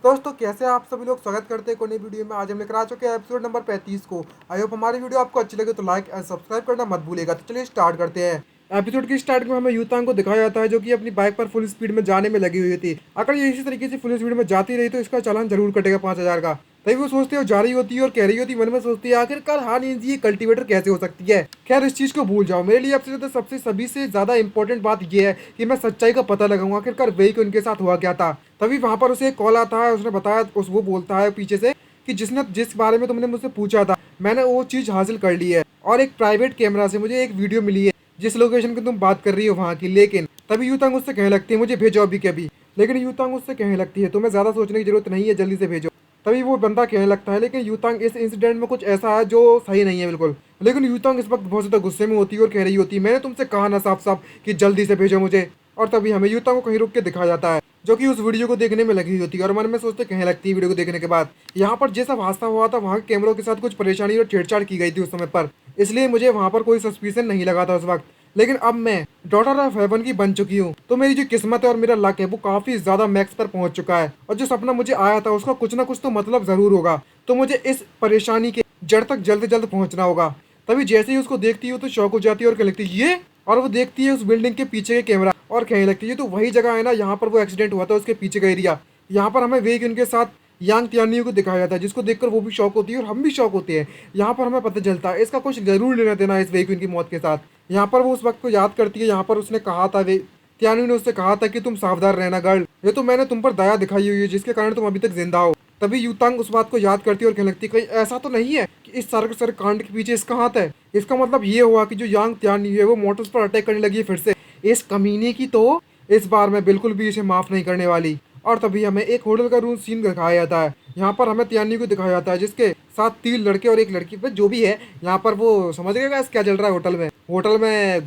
दोस्तों कैसे हैं आप सभी लोग। स्वागत करते हैं कोई नई वीडियो में। आज हम लेकर आ चुके हैं एपिसोड नंबर 35 को। आई होप हमारी वीडियो आपको अच्छी लगे तो लाइक एंड सब्सक्राइब करना मत भूलिएगा। तो चलिए स्टार्ट करते हैं। एपिसोड की स्टार्ट में हमें युतांग को दिखाया जाता है जो कि अपनी बाइक पर फुल स्पीड में जाने में लगी हुई थी। अगर ये इसी तरीके से फुल स्पीड में जाती रही तो इसका चालान जरूर कटेगा 5,000 का। तभी वो सोचते हो जा रही होती है और कह रही होती मन में सोचती है आखिरकार हाँ ये कल्टीवेटर कैसे हो सकती है। खैर इस चीज को भूल जाओ। मेरे लिए सबसे सभी से ज्यादा इंपॉर्टेंट बात यह है कि मैं सच्चाई का पता लगाऊंगा आखिरकार वही कि उनके साथ हुआ क्या था। तभी वहां पर उसे एक कॉल आता है। उसने बताया वो बोलता है पीछे से कि जिस बारे में तुमने मुझसे पूछा था मैंने वो चीज हासिल कर ली है और एक प्राइवेट कैमरा से मुझे एक वीडियो मिली है जिस लोकेशन की तुम बात कर रही हो वहाँ की। लेकिन तभी यूतांग उससे कहने लगती है मुझे भेजो अभी के अभी। लेकिन यूतांग उससे कहने लगती है तुम्हें ज्यादा सोचने की जरूरत नहीं है, जल्दी से भेजो। तभी वो बंदा कहने लगता है लेकिन यूतांग इस इंसिडेंट में कुछ ऐसा है जो सही नहीं है बिल्कुल। लेकिन यूतांग इस वक्त बहुत ज्यादा गुस्से में होती है और कह रही होती है मैंने तुमसे कहा ना साफ साफ कि जल्दी से भेजो मुझे। और तभी हमें यूतांग को कहीं रुक के दिखाया जाता है जो कि उस वीडियो को देखने में लगी हुई होती है और मन में सोचते कहने लगती है वीडियो को देखने के बाद यहाँ पर जैसा हादसा हुआ था वहाँ के कैमरों के साथ कुछ परेशानी और छेड़छाड़ की गई थी उस समय पर, इसलिए मुझे वहाँ पर कोई सस्पिशन नहीं लगा था उस वक्त। लेकिन अब मैं डॉटर ऑफ हेवन की बन चुकी हूँ तो मेरी जो किस्मत है और मेरा लक है वो काफी ज्यादा मैक्स पर पहुंच चुका है और जो सपना मुझे आया था उसका कुछ ना कुछ तो मतलब जरूर होगा। तो मुझे इस परेशानी के जड़ तक जल्द से जल्द पहुंचना होगा। तभी जैसे ही उसको देखती हो तो शौक हो जाती है और कहने लगती है ये। और वो देखती है उस बिल्डिंग के पीछे के कैमरा और कहने लगती है तो वही जगह है ना यहाँ पर वो एक्सीडेंट हुआ था उसके पीछे का एरिया। यहाँ पर हमें वेग उनके साथ यांग त्यानियों को दिखाया जाता है जिसको देखकर वो भी शौक होती है और हम भी शौक होते हैं। यहाँ पर हमें पता चलता है इसका कुछ जरूर लेना देना है इस वेग की मौत के साथ। यहाँ पर वो उस वक्त को याद करती है। यहाँ पर उसने कहा था वे त्यानी ने उससे कहा था कि तुम सावधान रहना गर्ल, ये तो मैंने तुम पर दया दिखाई हुई है जिसके कारण तुम अभी तक जिंदा हो। तभी यूतांग उस बात को याद करती है और कहने लगती है कहीं ऐसा तो नहीं है कि इस सर कांड के पीछे इसका हाथ है। इसका मतलब ये हुआ कि जो यांग त्यानी है वो मोटर्स पर अटैक करने लगी है फिर से। इस कमीने की तो इस बार मैं बिल्कुल भी इसे माफ नहीं करने वाली। और तभी हमें एक होटल का रूम सीन दिखाया जाता है। यहाँ पर हमें त्यानी को दिखाया जाता है जिसके साथ 3 लड़के और एक लड़की पे जो भी है। यहाँ पर वो समझ गए गाइस क्या चल रहा है होटल में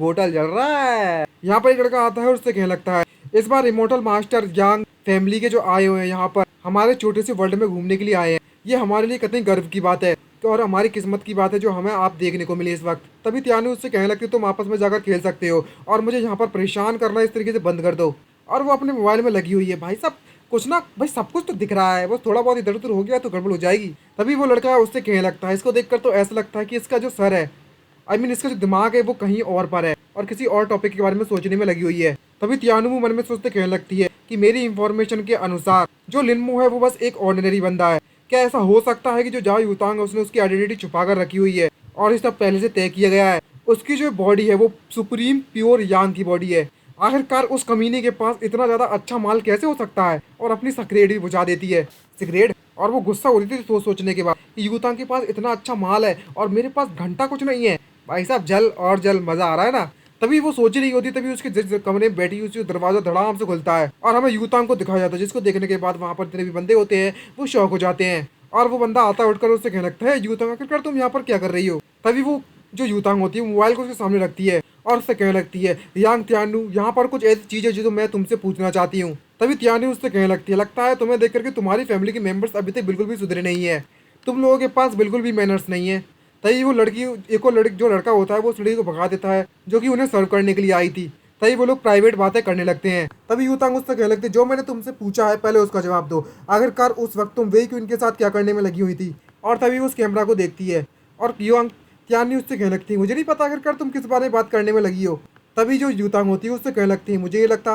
होटल चल रहा है। यहाँ पर एक लड़का आता है और उससे कहने लगता है इस बार इमोर्टल मास्टर यांग फैमिली के जो आए हुए हैं यहाँ पर हमारे छोटे से वर्ल्ड में घूमने के लिए आए हैं। ये हमारे लिए कितनी गर्व की बात है और हमारी किस्मत की बात है जो हमें आप देखने को मिली इस वक्त। तभी त्यानी उससे कहने लगती तुम आपस में जाकर खेल सकते हो और मुझे यहाँ पर परेशान करना इस तरीके से बंद कर दो। और वो अपने मोबाइल में लगी हुई है। भाई साहब कुछ ना भाई सब कुछ तो दिख रहा है, बस थोड़ा बहुत इधर उधर हो गया तो गड़बड़ हो जाएगी। तभी वो लड़का उससे कहने लगता है इसको देखकर तो ऐसा लगता है कि इसका जो सर है इसका जो दिमाग है वो कहीं और पर है और किसी और टॉपिक के बारे में सोचने में लगी हुई है। तभी त्यानुमू मन में सोचते कहने लगती है कि मेरी इंफॉर्मेशन के अनुसार जो लिनमो है वो बस एक ऑर्डिनरी बंदा है। क्या ऐसा हो सकता है कि जो जाओ यूतांग है उसने उसकी आइडेंटिटी छुपा कर रखी हुई है और इस सब पहले से तय किया गया है। उसकी जो बॉडी है वो सुप्रीम प्योर यांग की बॉडी है। आखिरकार उस कमीने के पास इतना ज्यादा अच्छा माल कैसे हो सकता है। और अपनी सिगरेट भी बुझा देती है सिगरेट। और वो गुस्सा हो रही थी सोचने के बाद कि यूतांग के पास इतना अच्छा माल है और मेरे पास घंटा कुछ नहीं है। भाई साहब जल और जल मजा आ रहा है ना। तभी वो सोच रही होती तभी उसके जिस कमरे में बैठी हुई दरवाजा धड़ाम से खुलता है और हमें यूतांग को दिखाया जाता है जिसको देखने के बाद वहां पर जितने भी बंदे होते हैं वो शौक हो जाते हैं। और वो बंदा आता उठकर उससे कहने लगता है यूतांग आखिरकार तुम यहाँ पर क्या कर रही हो। तभी वो जो यूतांग होती है मोबाइल को उसके सामने रखती है और उससे कहने लगती है यांग त्यानू यहाँ पर कुछ ऐसी चीज है जो मैं तुमसे पूछना चाहती हूँ। तभी त्यानू उससे कहने लगती है लगता है तुम्हें देख करके तुम्हारी फैमिली के मेंबर्स अभी तक बिल्कुल भी सुधरे नहीं है, तुम लोगों के पास बिल्कुल भी मैनर्स नहीं है। तभी वो लड़की एक और लड़की जो लड़का होता है वो उस लड़की को भगा देता है जो कि उन्हें सर्व करने के लिए आई थी। तभी वो लोग प्राइवेट बातें करने लगते हैं। तभी यूतांग उससे कहने लगते जो मैंने तुमसे पूछा है पहले उसका जवाब दो। आखिरकार उस वक्त तुम वे क्यों इनके साथ क्या करने में लगी हुई थी। और तभी वो उस कैमरा को देखती है और युआंग त्यानी उससे कहने लगती है मुझे नहीं पता आखिरकार तुम किस बारे में बात करने में लगी हो। तभी जो यूतांग होती है उससे कहने लगती है मुझे ये लगता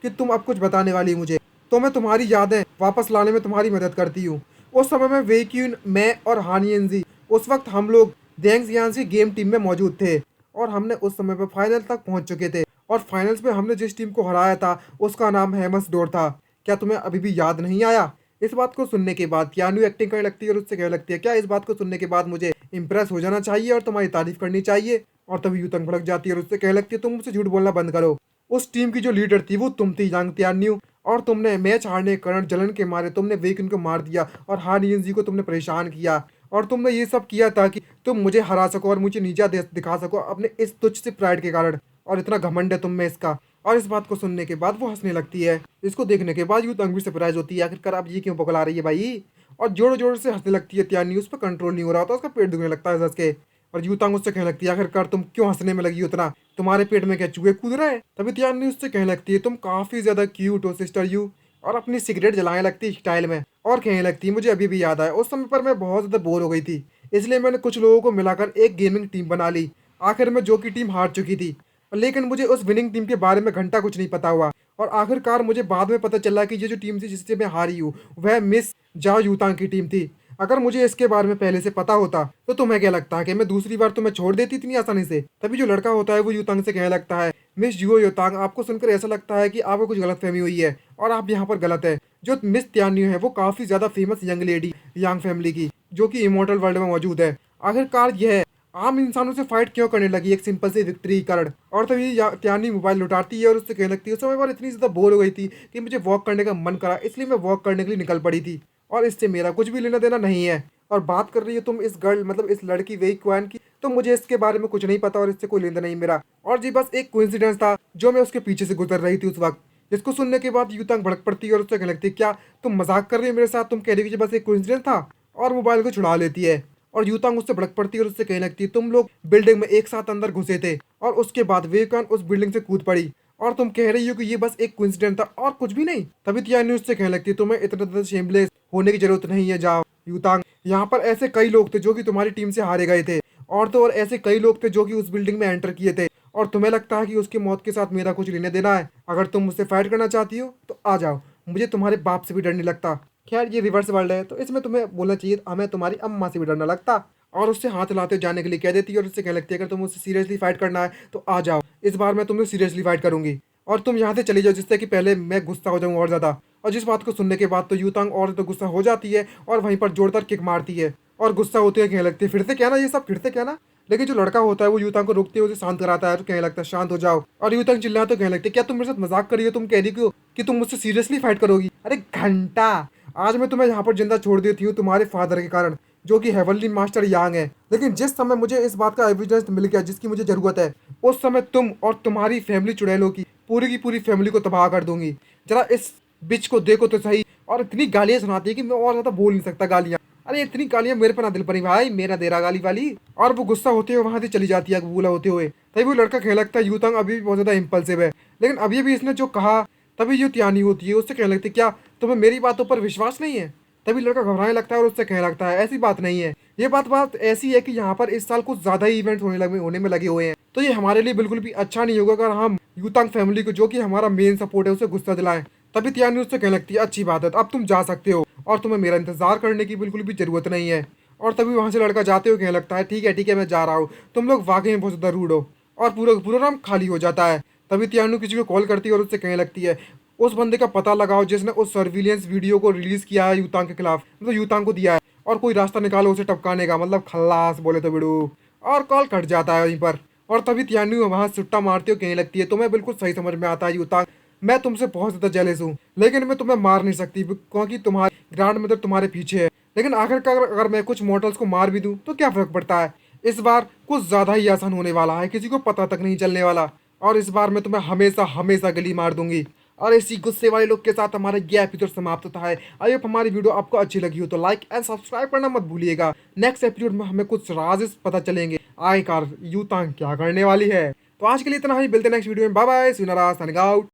कि तुम अब कुछ बताने वाली मुझे, तो मैं तुम्हारी यादें वापस लाने में तुम्हारी मदद करती हूँ। उस समय में वेक्यून मैं और हानियनजी उस वक्त हम लोग डेंग की गेम टीम में मौजूद थे और हमने उस समय पर फाइनल तक पहुंच चुके थे और फाइनल्स में हमने जिस टीम को हराया था उसका नाम हेमस डोर था। क्या तुम्हें अभी भी याद नहीं आया। इस बात को सुनने के बाद यानू एक्टिंग करने लगती है और उससे कहने लगती है क्या इस बात को सुनने के बाद मुझे इंप्रेस हो जाना चाहिए और तुम्हारी तारीफ करनी चाहिए। और तभी यूतंग भड़क जाती है और उससे कहने लगती है तुम मुझसे झूठ बोलना बंद करो। उस टीम की जो लीडर थी वो तुम थी यांग त्यान्यू और तुमने मैच हारने के कारण जलन के मारे तुमने वेकिन को मार दिया और हानियन जी को तुमने परेशान किया। और तुमने ये सब किया ताकि तुम मुझे हरा सको और मुझे नीचा दिखा सको अपने इस तुच्छ से प्राइड के कारण। और इतना घमंड है तुम में इसका। और इस बात को सुनने के बाद वो हंसने लगती है। इसको देखने के बाद यूतंग भी सरप्राइज होती है आखिरकार आप ये क्यों पकड़ा रही है भाई। और जोर जोर से हंसने लगती है त्यानी, उस पर कंट्रोल नहीं हो रहा होता, उसका पेट दुखने लगता है हंस के। और यूतांग उससे कहने लगती है आखिरकार तुम क्यों हंसने में लगी हो इतना, तुम्हारे पेट में क्या चूहे कूद रहे हैं। तभी त्यानी उससे कहने लगती है तुम काफी ज्यादा क्यूट हो सिस्टर यू। और अपनी सिगरेट जलाने लगती है स्टाइल में और कहने लगती है मुझे अभी भी याद आया उस समय पर मैं बहुत ज़्यादा बोर हो गई थी, इसलिए मैंने कुछ लोगों को मिलाकर एक गेमिंग टीम बना ली। आखिर में जो कि टीम हार चुकी थी, लेकिन मुझे उस विनिंग टीम के बारे में घंटा कुछ नहीं पता हुआ। और आखिरकार मुझे बाद में पता चला कि ये जो टीम थी जिससे मैं हारी हूँ, वह मिस जाओ यूतांग की टीम थी। अगर मुझे इसके बारे में पहले से पता होता तो तुम्हें क्या लगता है कि मैं दूसरी बार तुम्हें छोड़ देती इतनी आसानी से? तभी जो लड़का होता है वो यूतांग से कहने लगता है, मिस जुओ यूतांग, आपको सुनकर ऐसा लगता है कि आपको कुछ गलतफहमी हुई है और आप यहाँ पर गलत है। जो मिस त्यान्यू है वो काफी ज्यादा फेमस यंग लेडी यांग फैमिली की, जो कि इमोर्टल वर्ल्ड में मौजूद है। आखिरकार यह आम इंसानों से फाइट क्यों करने लगी एक सिंपल सी विक्ट्री के कारण? और तभी त्यानी मोबाइल लुटाती है और उससे कहने लगती है, उस समय पर इतनी ज़्यादा बोर हो गई थी कि मुझे वॉक करने का मन करा, इसलिए मैं वॉक करने के लिए निकल पड़ी थी और इससे मेरा कुछ भी लेना देना नहीं है। और बात कर रही हो तुम इस गर्ल मतलब इस लड़की वेई क्वान की, तो मुझे इसके बारे में कुछ नहीं पता और इससे कोई लेना नहीं मेरा। और जी बस एक कोइंसिडेंस था जो मैं उसके पीछे से गुजर रही थी उस वक्त, जिसको सुनने के बाद यूतांग भड़क पड़ती है और उससे कहने लगती है, क्या तुम मजाक कर रही हो मेरे साथ? तुम कह रही हो कि बस एक कोइंसिडेंस था, और मोबाइल को छुड़ा लेती है। और यूतांग उससे भड़क पड़ती है और उससे कहने लगती है, तुम लोग बिल्डिंग में एक साथ अंदर घुसे थे और उसके बाद वेकान उस बिल्डिंग से कूद पड़ी और तुम कह रही हो कि ये बस एक कोइंसिडेंट था और कुछ भी नहीं। तभी तियानी उससे कहने लगती है, तुम्हें इतना ज़्यादा शेमलेस होने की जरूरत नहीं है जाओ यूतांग, यहाँ पर ऐसे कई लोग थे जो कि तुम्हारी टीम से हारे गए थे, और तो और ऐसे कई लोग थे जो कि उस बिल्डिंग में एंटर किए थे, और तुम्हें लगता है कि उसकी मौत के साथ मेरा कुछ लेने देना है? अगर तुम मुझसे फाइट करना चाहती हो तो आ जाओ, मुझे तुम्हारे बाप से भी डर नहीं लगता। खैर ये रिवर्स वर्ल्ड है तो इसमें तुम्हें बोलना चाहिए हमें तुम्हारी अम्मा से भी डर ना लगता। और उससे हाथ हिलाते जाने के लिए कह देती है और उससे कहने लगती है, अगर तुम मुझसे सीरियसली फाइट करना है तो आ जाओ, इस बार मैं तुम्हें सीरियसली फाइट करूंगी और तुम यहाँ से चली जाओ, जिससे कि पहले मैं गुस्सा हो जाऊँ और ज़्यादा। और जिस बात को सुनने के बाद तो यूतांग और तो गुस्सा हो जाती है और वहीं पर जोरदार किक मारती है और गुस्सा होते हुए कहने लगती है, फिर से क्या ना ये सब, फिर से क्या ना? लेकिन जो लड़का होता है वो यूतांग को रोकते हुए उसे शांत कराता है और कहने लगता है, शांत हो जाओ। और यूतांग चिल्ला तो कहने लगती है, क्या तुम मेरे साथ मजाक कर रही हो? तुम कह रही हो कि तुम मुझसे सीरियसली फाइट करोगी? अरे घंटा, आज मैं तुम्हें यहाँ पर जिंदा छोड़ देती हूँ तुम्हारे फादर के कारण, जो कि हेवनली मास्टर यांग है। लेकिन जिस समय मुझे इस बात का एविडेंस मिल गया जिसकी मुझे जरूरत है, उस समय तुम और तुम्हारी फैमिली चुड़ैलों की पूरी फैमिली को तबाह कर दूंगी। जरा इस बिच को देखो तो सही, और इतनी गालियां सुनाती है कि मैं और ज्यादा बोल नहीं सकता गालियां। अरे इतनी गालियां मेरे पर ना दिल पड़ी भाई, मेरा दे रहा गाली वाली। और वो गुस्सा होते हुए वहां से चली जाती है बूला होते हुए। तभी वो लड़का कहने लगता है, यूतांग अभी भी बहुत ज्यादा इम्पल्सिव है, लेकिन अभी भी इसने जो कहा। तभी जो त्यानी होती है उससे कहने लगती है, क्या तुम्हें मेरी बातों पर विश्वास नहीं है? तभी लड़का घबराने लगता है और उससे कहने लगता है, ऐसी बात नहीं है, ये बात ऐसी है कि यहाँ पर इस साल कुछ ज्यादा ही इवेंट होने में लगे हुए हैं, तो ये हमारे लिए बिल्कुल भी अच्छा नहीं होगा अगर हम यूतांग फैमिली को, जो कि हमारा मेन सपोर्ट है, उसे गुस्सा दिलाएं। तभी त्यानी उससे कहने लगती है, अच्छी बात है, तो अब तुम जा सकते हो और तुम्हें मेरा इंतजार करने की बिल्कुल भी जरूरत नहीं है। और तभी वहां से लड़का जाते हुए कहने लगता है, ठीक है मैं जा रहा हूँ, तुम लोग वाकई में बहुत ज्यादा रूड हो। और पूरा पूरा नाम खाली हो जाता है। तभी त्यानू किसी को कॉल करती है और उससे कहने लगती है, उस बंदे का पता लगाओ जिसने उस सर्विलेंस वीडियो को रिलीज किया है यूतांग के खिलाफ, मतलब यूतांग को दिया है, और कोई रास्ता निकालो उसे टपकाने का, मतलब खल्लास बोले तो बिड़ू। और कॉल कट जाता है वहीं पर। और तभी त्यानू वहां सुट्टा मारती हो कहने लगती है, तुम्हें बिल्कुल सही समझ में आता है यूतांग, मैं तुमसे बहुत ज्यादा जेलस हूँ, लेकिन मैं तुम्हें मार नहीं सकती क्योंकि तुम्हारे ग्रैंड मदर तुम्हारे पीछे है। लेकिन आखिरकार अगर मैं कुछ मॉडल्स को मार भी दूं तो क्या फर्क पड़ता है? इस बार कुछ ज्यादा ही आसान होने वाला है, किसी को पता तक नहीं चलने वाला, और इस बार मैं तुम्हें हमेशा हमेशा गली मार दूंगी। और इसी गुस्से वाले लोग के साथ हमारा ये एपिसोड समाप्त होता है। आई होप हमारी वीडियो आपको अच्छी लगी हो तो लाइक एंड सब्सक्राइब करना मत भूलिएगा। नेक्स्ट एपिसोड में हमें कुछ राजेस पता चलेंगे आखिरकार यूतांग क्या करने वाली है। तो आज के लिए इतना ही, मिलते हैं नेक्स्ट वीडियो में। बाय बाय, सुनरा साइनिंग आउट।